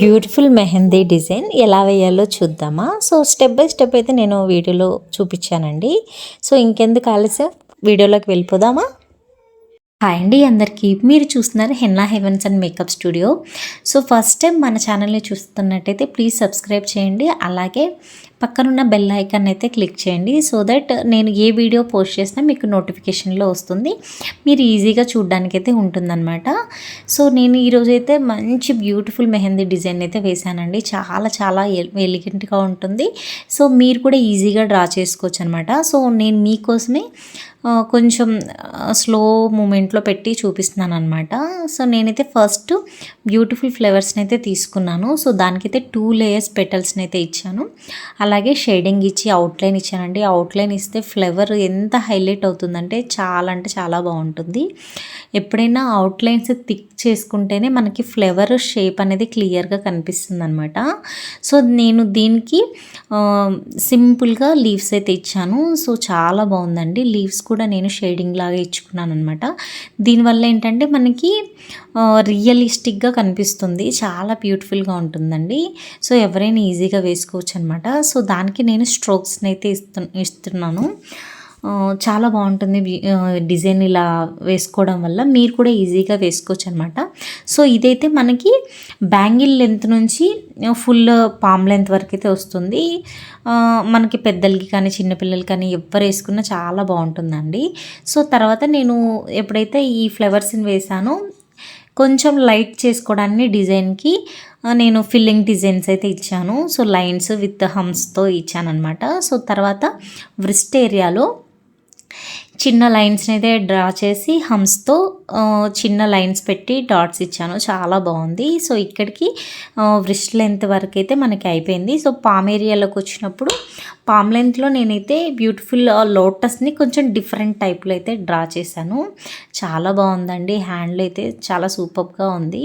Beautiful mehndi design ఎలా వేయాలో చూద్దామా? సో స్టెప్ బై స్టెప్ అయితే నేను వీడియోలో చూపించానండి. సో ఇంకెందుకు ఆలస్యం, వీడియోలోకి వెళ్ళిపోదామా? హాయ్ అండి అందరికీ. మీరు చూస్తున్నారు henna heavens and makeup studio. So first time మన ఛానల్ని చూస్తున్నట్టయితే ప్లీజ్ సబ్స్క్రైబ్ చేయండి. అలాగే పక్కనున్న బెల్ ఐకాన్ అయితే క్లిక్ చేయండి. సో దట్ నేను ఏ వీడియో పోస్ట్ చేసినా మీకు నోటిఫికేషన్లో వస్తుంది. మీరు ఈజీగా చూడడానికి అయితే ఉంటుందన్నమాట. సో నేను ఈరోజైతే మంచి బ్యూటిఫుల్ మెహందీ డిజైన్ అయితే వేశానండి. చాలా చాలా ఎలిగెంట్గా ఉంటుంది. సో మీరు కూడా ఈజీగా డ్రా చేసుకోవచ్చు అనమాట. సో నేను మీకోసమే కొంచెం స్లో మూమెంట్లో పెట్టి చూపిస్తున్నాను అనమాట. సో నేనైతే ఫస్ట్ బ్యూటిఫుల్ ఫ్లవర్స్ని అయితే తీసుకున్నాను. సో దానికైతే 2 లేయర్స్ పెటల్స్ని అయితే ఇచ్చాను. అలాగే షేడింగ్ ఇచ్చి అవుట్లైన్ ఇచ్చానండి. అవుట్లైన్ ఇస్తే ఫ్లవర్ ఎంత హైలైట్ అవుతుందంటే చాలా అంటే చాలా బాగుంటుంది. ఎప్పుడైనా అవుట్లైన్స్ థిక్ చేసుకుంటేనే మనకి ఫ్లవర్ షేప్ అనేది క్లియర్గా కనిపిస్తుంది అనమాట. సో నేను దీనికి సింపుల్గా లీవ్స్ అయితే ఇచ్చాను. సో చాలా బాగుందండి. లీవ్స్ కూడా నేను షేడింగ్ లాగా ఇచ్చుకున్నాను అనమాట. దీనివల్ల ఏంటంటే మనకి రియలిస్టిక్గా కనిపిస్తుంది. చాలా బ్యూటిఫుల్గా ఉంటుందండి. సో ఎవరైనా ఈజీగా వేసుకోవచ్చు అనమాట. సో దానికి నేను స్ట్రోక్స్ని అయితే ఇస్తున్నాను. చాలా బాగుంటుంది డిజైన్ ఇలా వేసుకోవడం వల్ల. మీరు కూడా ఈజీగా వేసుకోవచ్చు అనమాట. సో ఇదైతే మనకి బ్యాంగిల్ లెంత్ నుంచి ఫుల్ పామ్ లెంత్ వరకు అయితే వస్తుంది. మనకి పెద్దలకి కానీ చిన్నపిల్లలకి కానీ ఎవరు వేసుకున్నా చాలా బాగుంటుందండి. సో తర్వాత నేను ఎప్పుడైతే ఈ ఫ్లవర్స్ని వేసానో కొంచెం లైట్ చేసుకోవడాన్ని డిజైన్కి నేను ఫిల్లింగ్ డిజైన్స్ అయితే ఇచ్చాను. సో లైన్స్ విత్ హమ్స్తో ఇచ్చాను అనమాట. సో తర్వాత వ్రిస్ట్ ఏరియాలో చిన్న లైన్స్ని అయితే డ్రా చేసి హమ్స్తో చిన్న లైన్స్ పెట్టి డాట్స్ ఇచ్చాను. చాలా బాగుంది. సో ఇక్కడికి వ్రిస్ట్ లెంత్ వరకు అయితే మనకి అయిపోయింది. సో పామ్ ఏరియాలోకి వచ్చినప్పుడు పామ్ లెంత్లో నేనైతే బ్యూటిఫుల్ లోటస్ని కొంచెం డిఫరెంట్ టైప్లో అయితే డ్రా చేశాను. చాలా బాగుందండి. హ్యాండ్లో అయితే చాలా సూపర్గా ఉంది.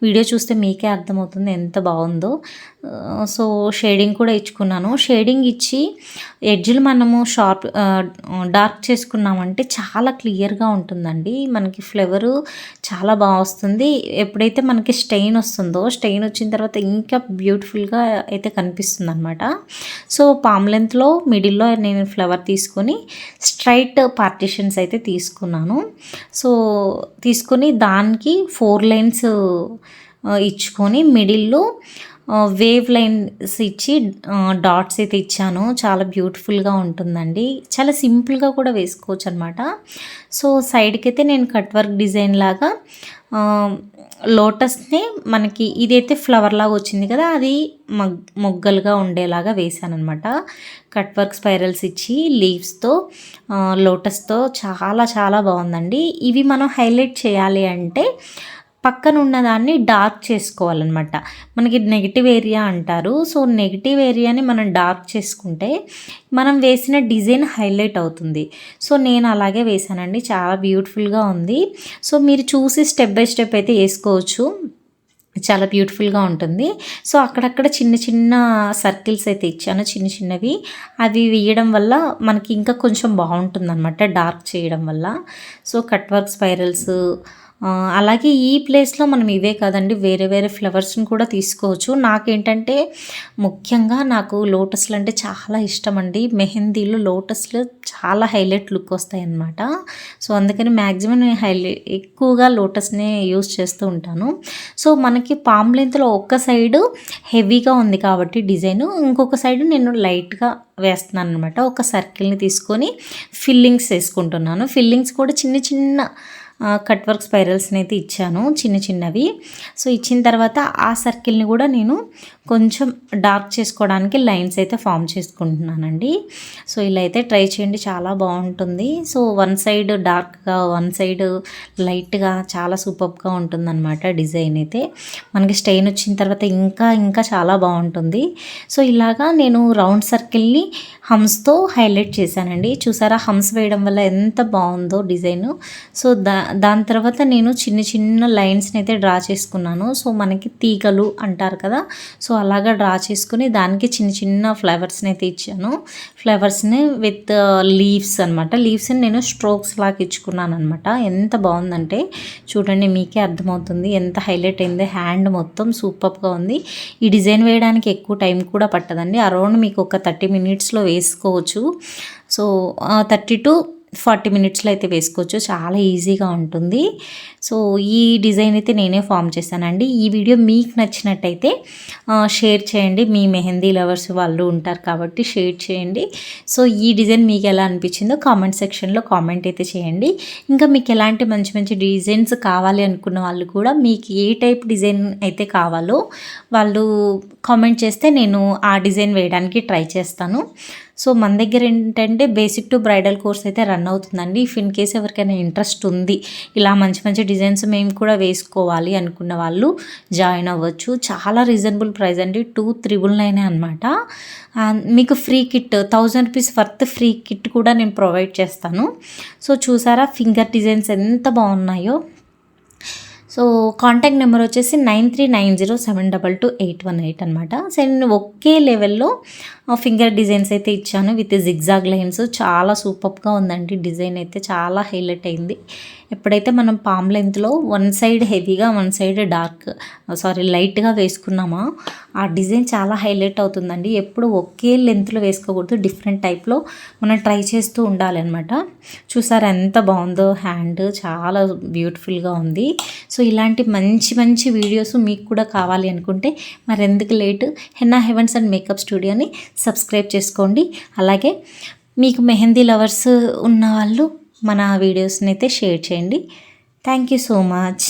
వీడియో చూస్తే మీకే అర్థమవుతుంది ఎంత బాగుందో. సో షేడింగ్ కూడా ఇచ్చుకున్నాను. షేడింగ్ ఇచ్చి ఎడ్జ్లు మనము డార్క్ చేసుకున్నామంటే చాలా క్లియర్గా ఉంటుందండి. మనకి ఫ్లేవరు చాలా బాగా వస్తుంది. ఎప్పుడైతే మనకి స్టెయిన్ వస్తుందో, స్టెయిన్ వచ్చిన తర్వాత ఇంకా బ్యూటిఫుల్గా అయితే కనిపిస్తుంది అనమాట. సో పామ్ లెంత్లో మిడిల్లో నేను ఫ్లవర్ తీసుకొని స్ట్రైట్ పార్టిషన్స్ అయితే తీసుకున్నాను. సో తీసుకొని దానికి 4 లైన్స్ ఇచ్చుకొని మిడిల్లో వేవ్ లైన్స్ ఇచ్చి డాట్స్ అయితే ఇచ్చాను. చాలా బ్యూటిఫుల్గా ఉంటుందండి. చాలా సింపుల్గా కూడా వేసుకోవచ్చు అనమాట. సో సైడ్కి అయితే నేను కట్ వర్క్ డిజైన్ లాగా లోటస్ని మనకి ఇదైతే ఫ్లవర్ లాగా వచ్చింది కదా, అది మొగ్గలుగా ఉండేలాగా వేసాను అనమాట. కట్ వర్క్ స్పైరల్స్ ఇచ్చి లీవ్స్తో లోటస్తో చాలా చాలా బాగుందండి. ఇవి మనం హైలైట్ చేయాలి అంటే పక్కన ఉన్నదాన్ని డార్క్ చేసుకోవాలన్నమాట. మనకి నెగిటివ్ ఏరియా అంటారు. సో నెగిటివ్ ఏరియాని మనం డార్క్ చేసుకుంటే మనం వేసిన డిజైన్ హైలైట్ అవుతుంది. సో నేను అలాగే వేసానండి. చాలా బ్యూటిఫుల్గా ఉంది. సో మీరు చూసి స్టెప్ బై స్టెప్ అయితే వేసుకోవచ్చు. చాలా బ్యూటిఫుల్గా ఉంటుంది. సో అక్కడక్కడ చిన్న చిన్న సర్కిల్స్ అయితే ఇచ్చాను, చిన్న చిన్నవి. అవి వేయడం వల్ల మనకి ఇంకా కొంచెం బాగుంటుందన్నమాట డార్క్ చేయడం వల్ల. సో కట్ వర్క్ స్పైరల్స్ అలాగే ఈ ప్లేస్లో మనం ఇవే కాదండి, వేరే వేరే ఫ్లవర్స్ని కూడా తీసుకోవచ్చు. నాకేంటంటే ముఖ్యంగా నాకు లోటస్లు అంటే చాలా ఇష్టం అండి. మెహందీలో లోటస్లు చాలా హైలైట్ లుక్ వస్తాయి అన్నమాట. సో అందుకని మ్యాక్సిమం నేను ఎక్కువగా లోటస్నే యూస్ చేస్తూ ఉంటాను. సో మనకి పామ్ లెంత్లో ఒక్క సైడు హెవీగా ఉంది కాబట్టి డిజైన్, ఇంకొక సైడు నేను లైట్గా వేస్తున్నాను అనమాట. ఒక సర్కిల్ని తీసుకొని ఫిల్లింగ్స్ వేసుకుంటున్నాను. ఫిల్లింగ్స్ కూడా చిన్న చిన్న కట్ వర్క్ స్పైరల్స్ని అయితే ఇచ్చాను, చిన్న చిన్నవి. సో ఇచ్చిన తర్వాత ఆ సర్కిల్ని కూడా నేను కొంచెం డార్క్ చేసుకోవడానికి లైన్స్ అయితే ఫామ్ చేసుకుంటున్నానండి. సో ఇలా అయితే ట్రై చేయండి, చాలా బాగుంటుంది. సో వన్ సైడ్ డార్క్గా, వన్ సైడ్ లైట్గా చాలా సూపర్గా ఉంటుందన్నమాట డిజైన్ అయితే. మనకి స్టెయిన్ వచ్చిన తర్వాత ఇంకా ఇంకా చాలా బాగుంటుంది. సో ఇలాగా నేను రౌండ్ సర్కిల్ని హమ్స్తో హైలైట్ చేశానండి. చూసారా, హమ్స్ వేయడం వల్ల ఎంత బాగుందో డిజైను. సో దాని తర్వాత నేను చిన్న చిన్న లైన్స్ని అయితే డ్రా చేసుకున్నాను. సో మనకి తీగలు అంటారు కదా, సో అలాగా డ్రా చేసుకుని దానికి చిన్న చిన్న ఫ్లవర్స్ని అయితే ఇచ్చాను. ఫ్లవర్స్ని విత్ లీవ్స్ అనమాట. లీవ్స్ని నేను స్ట్రోక్స్ లాగా ఇచ్చుకున్నాను అనమాట. ఎంత బాగుందంటే చూడండి, మీకే అర్థమవుతుంది ఎంత హైలైట్ అయింది. హ్యాండ్ మొత్తం సూపర్గా ఉంది. ఈ డిజైన్ వేయడానికి ఎక్కువ టైం కూడా పట్టదండి. అరౌండ్ మీకు ఒక 30 మినిట్స్లో వేసుకోవచ్చు. సో 30 to 40 మినిట్స్లో అయితే వేసుకోవచ్చు. చాలా ఈజీగా ఉంటుంది. సో ఈ డిజైన్ అయితే నేనే ఫామ్ చేశానండి. ఈ వీడియో మీకు నచ్చినట్టయితే షేర్ చేయండి. మీ మెహందీ లవర్స్ వాళ్ళు ఉంటారు కాబట్టి షేర్ చేయండి. సో ఈ డిజైన్ మీకు ఎలా అనిపించిందో కామెంట్ సెక్షన్లో కామెంట్ అయితే చేయండి. ఇంకా మీకు ఎలాంటి మంచి మంచి డిజైన్స్ కావాలి అనుకున్న వాళ్ళు కూడా మీకు ఏ టైప్ డిజైన్ అయితే కావాలో వాళ్ళు కామెంట్ చేస్తే నేను ఆ డిజైన్ వేయడానికి ట్రై చేస్తాను. సో మన దగ్గర ఏంటంటే బేసిక్ టు బ్రైడల్ కోర్స్ అయితే రన్ అవుతుందండి. ఇఫ్ ఇన్ కేస్ ఎవరికైనా ఇంట్రెస్ట్ ఉంది, ఇలా మంచి మంచి డిజైన్స్ మేము కూడా వేసుకోవాలి అనుకున్న వాళ్ళు జాయిన్ అవ్వచ్చు. చాలా రీజనబుల్ ప్రైస్ అండి, 2,999 అనమాట. మీకు free kit 1000 rupees worth free kit కూడా నేను ప్రొవైడ్ చేస్తాను. సో చూసారా ఫింగర్ డిజైన్స్ ఎంత బాగున్నాయో. సో కాంటాక్ట్ నెంబర్ వచ్చేసి 9390722818 అనమాట. సో నేను ఒకే లెవెల్లో ఫింగర్ డిజైన్స్ అయితే ఇచ్చాను విత్ జిగ్జాగ్ లైన్స్. చాలా సూపర్గా ఉందండి. డిజైన్ అయితే చాలా హైలైట్ అయింది. ఎప్పుడైతే మనం పామ్ లెంత్లో వన్ సైడ్ హెవీగా వన్ సైడ్ లైట్గా వేసుకున్నామా ఆ డిజైన్ చాలా హైలైట్ అవుతుందండి. ఎప్పుడు ఒకే లెంత్లో వేసుకోకూడదు, డిఫరెంట్ టైప్లో మనం ట్రై చేస్తూ ఉండాలి అనమాట. చూసారా ఎంత బాగుందో, హ్యాండ్ చాలా బ్యూటిఫుల్గా ఉంది. సో ఇలాంటి మంచి మంచి వీడియోస్ మీకు కూడా కావాలి అనుకుంటే మరెందుకు late, henna heavens and makeup స్టూడియోని సబ్స్క్రైబ్ చేసుకోండి. అలాగే మీకు మెహందీ లవర్స్ ఉన్న వాళ్ళు మన వీడియోస్ని అయితే షేర్ చేయండి. Thank you so much.